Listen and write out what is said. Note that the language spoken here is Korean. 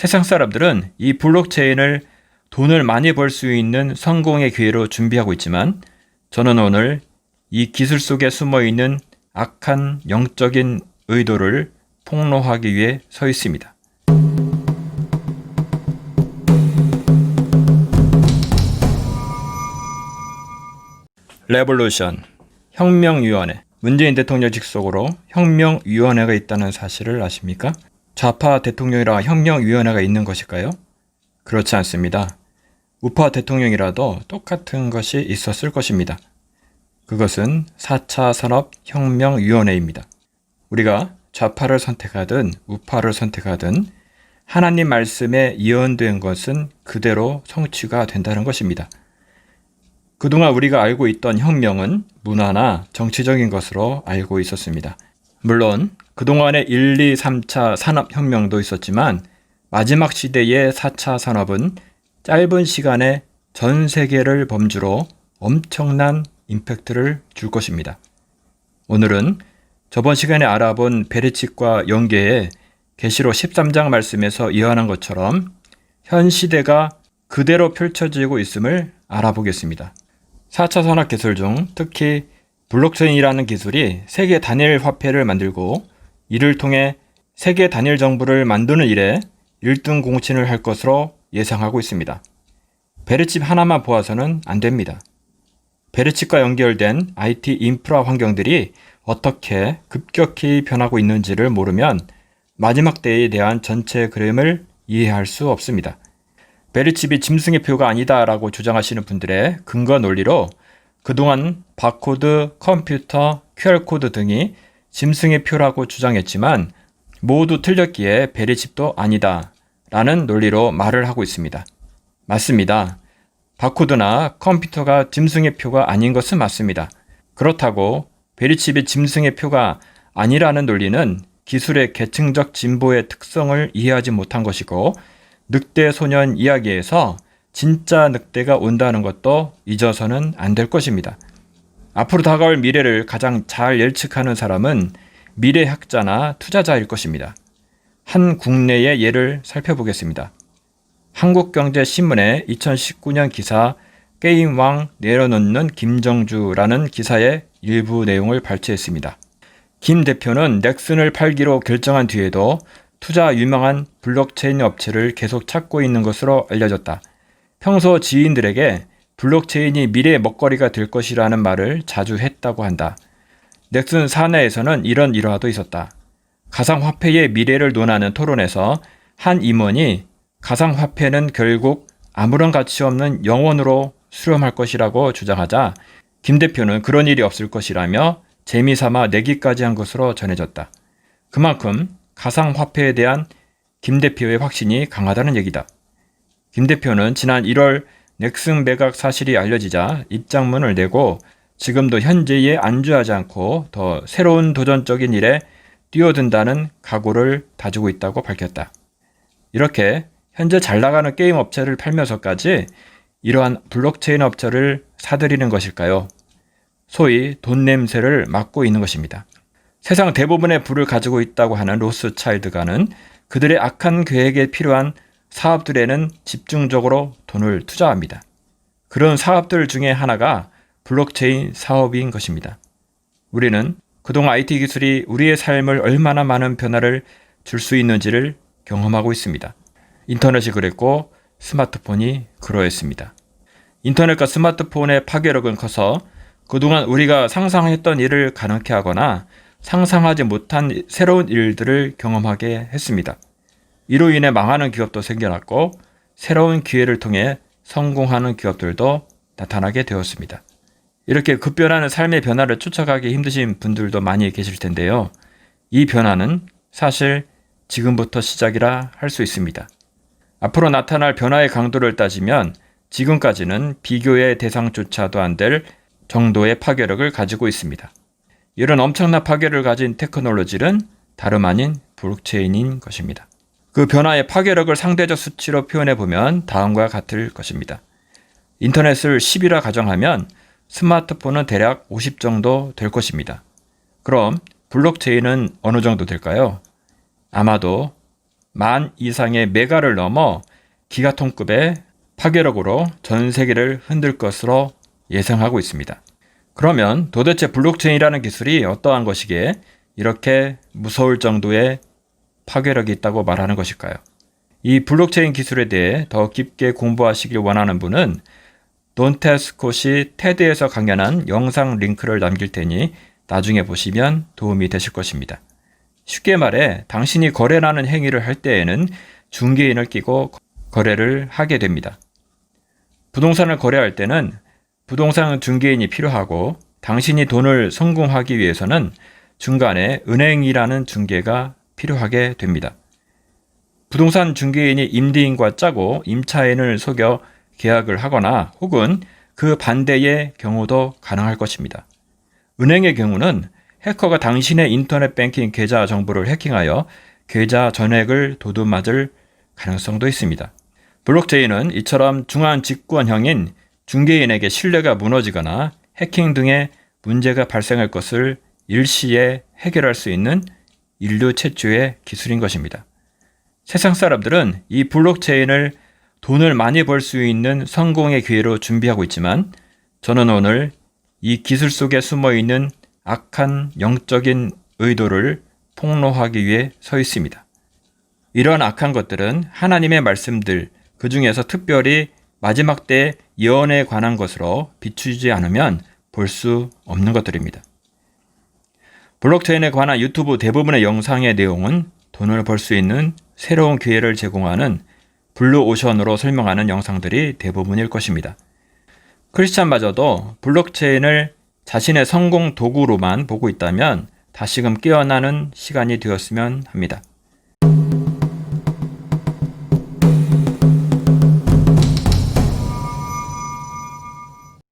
세상 사람들은 이 블록체인을 돈을 많이 벌 수 있는 성공의 기회로 준비하고 있지만 저는 오늘 이 기술 속에 숨어 있는 악한 영적인 의도를 폭로하기 위해 서 있습니다. 레볼루션, 혁명위원회. 문재인 대통령 직속으로 혁명위원회가 있다는 사실을 아십니까? 좌파 대통령이라 혁명위원회가 있는 것일까요? 그렇지 않습니다. 우파 대통령이라도 똑같은 것이 있었을 것입니다. 그것은 4차 산업혁명위원회입니다. 우리가 좌파를 선택하든 우파를 선택하든 하나님 말씀에 예언된 것은 그대로 성취가 된다는 것입니다. 그동안 우리가 알고 있던 혁명은 문화나 정치적인 것으로 알고 있었습니다. 물론 그동안의 1, 2, 3차 산업혁명도 있었지만 마지막 시대의 4차 산업은 짧은 시간에 전 세계를 범주로 엄청난 임팩트를 줄 것입니다. 오늘은 저번 시간에 알아본 베르칙과 영계의 계시록 13장 말씀에서 예언한 것처럼 현 시대가 그대로 펼쳐지고 있음을 알아보겠습니다. 4차 산업 기술 중 특히 블록체인이라는 기술이 세계 단일 화폐를 만들고 이를 통해 세계 단일 정부를 만드는 일에 1등 공신을 할 것으로 예상하고 있습니다. 베르칩 하나만 보아서는 안 됩니다. 베르칩과 연결된 IT 인프라 환경들이 어떻게 급격히 변하고 있는지를 모르면 마지막 때에 대한 전체 그림을 이해할 수 없습니다. 베르칩이 짐승의 표가 아니다라고 주장하시는 분들의 근거 논리로 그동안 바코드, 컴퓨터, QR코드 등이 짐승의 표라고 주장했지만 모두 틀렸기에 베르칩도 아니다 라는 논리로 말을 하고 있습니다. 맞습니다. 바코드나 컴퓨터가 짐승의 표가 아닌 것은 맞습니다. 그렇다고 베르칩이 짐승의 표가 아니라는 논리는 기술의 계층적 진보의 특성을 이해하지 못한 것이고 늑대 소년 이야기에서 진짜 늑대가 온다는 것도 잊어서는 안 될 것입니다. 앞으로 다가올 미래를 가장 잘 예측하는 사람은 미래학자나 투자자일 것입니다. 한 국내의 예를 살펴보겠습니다. 한국경제신문의 2019년 기사 게임왕 내려놓는 김정주라는 기사의 일부 내용을 발췌했습니다. 김 대표는 넥슨을 팔기로 결정한 뒤에도 투자 유명한 블록체인 업체를 계속 찾고 있는 것으로 알려졌다. 평소 지인들에게 블록체인이 미래의 먹거리가 될 것이라는 말을 자주 했다고 한다. 넥슨 사내에서는 이런 일화도 있었다. 가상화폐의 미래를 논하는 토론에서 한 임원이 가상화폐는 결국 아무런 가치 없는 영원으로 수렴할 것이라고 주장하자 김 대표는 그런 일이 없을 것이라며 재미삼아 내기까지 한 것으로 전해졌다. 그만큼 가상화폐에 대한 김 대표의 확신이 강하다는 얘기다. 김 대표는 지난 1월 넥슨 매각 사실이 알려지자 입장문을 내고 지금도 현재에 안주하지 않고 더 새로운 도전적인 일에 뛰어든다는 각오를 다지고 있다고 밝혔다. 이렇게 현재 잘 나가는 게임 업체를 팔면서까지 이러한 블록체인 업체를 사들이는 것일까요? 소위 돈 냄새를 맡고 있는 것입니다. 세상 대부분의 부를 가지고 있다고 하는 로스차일드가는 그들의 악한 계획에 필요한 사업들에는 집중적으로 돈을 투자합니다. 그런 사업들 중에 하나가 블록체인 사업인 것입니다. 우리는 그동안 IT 기술이 우리의 삶을 얼마나 많은 변화를 줄 수 있는지를 경험하고 있습니다. 인터넷이 그랬고 스마트폰이 그러했습니다. 인터넷과 스마트폰의 파괴력은 커서 그동안 우리가 상상했던 일을 가능케 하거나 상상하지 못한 새로운 일들을 경험하게 했습니다. 이로 인해 망하는 기업도 생겨났고 새로운 기회를 통해 성공하는 기업들도 나타나게 되었습니다. 이렇게 급변하는 삶의 변화를 쫓아가기 힘드신 분들도 많이 계실 텐데요. 이 변화는 사실 지금부터 시작이라 할 수 있습니다. 앞으로 나타날 변화의 강도를 따지면 지금까지는 비교의 대상조차도 안 될 정도의 파괴력을 가지고 있습니다. 이런 엄청난 파괴를 가진 테크놀로지는 다름 아닌 블록체인인 것입니다. 그 변화의 파괴력을 상대적 수치로 표현해보면 다음과 같을 것입니다. 인터넷을 10이라 가정하면 스마트폰은 대략 50 정도 될 것입니다. 그럼 블록체인은 어느 정도 될까요? 아마도 만 이상의 메가를 넘어 기가톤급의 파괴력으로 전 세계를 흔들 것으로 예상하고 있습니다. 그러면 도대체 블록체인이라는 기술이 어떠한 것이기에 이렇게 무서울 정도의 파괴력이 있다고 말하는 것일까요? 이 블록체인 기술에 대해 더 깊게 공부하시길 원하는 분은 돈테스콧이 테드에서 강연한 영상 링크를 남길 테니 나중에 보시면 도움이 되실 것입니다. 쉽게 말해 당신이 거래라는 행위를 할 때에는 중개인을 끼고 거래를 하게 됩니다. 부동산을 거래할 때는 부동산 중개인이 필요하고 당신이 돈을 성공하기 위해서는 중간에 은행이라는 중개가 필요하게 됩니다. 부동산 중개인이 임대인과 짜고 임차인을 속여 계약을 하거나 혹은 그 반대의 경우도 가능할 것입니다. 은행의 경우는 해커가 당신의 인터넷 뱅킹 계좌 정보를 해킹하여 계좌 전액을 도둑맞을 가능성도 있습니다. 블록체인은 이처럼 중앙 집권형인 중개인에게 신뢰가 무너지거나 해킹 등의 문제가 발생할 것을 일시에 해결할 수 있는 인류 최초의 기술인 것입니다. 세상 사람들은 이 블록체인을 돈을 많이 벌 수 있는 성공의 기회로 준비하고 있지만 저는 오늘 이 기술 속에 숨어 있는 악한 영적인 의도를 폭로하기 위해 서 있습니다. 이러한 악한 것들은 하나님의 말씀들, 그 중에서 특별히 마지막 때 예언에 관한 것으로 비추지 않으면 볼 수 없는 것들입니다. 블록체인에 관한 유튜브 대부분의 영상의 내용은 돈을 벌 수 있는 새로운 기회를 제공하는 블루오션으로 설명하는 영상들이 대부분일 것입니다. 크리스찬마저도 블록체인을 자신의 성공 도구로만 보고 있다면 다시금 깨어나는 시간이 되었으면 합니다.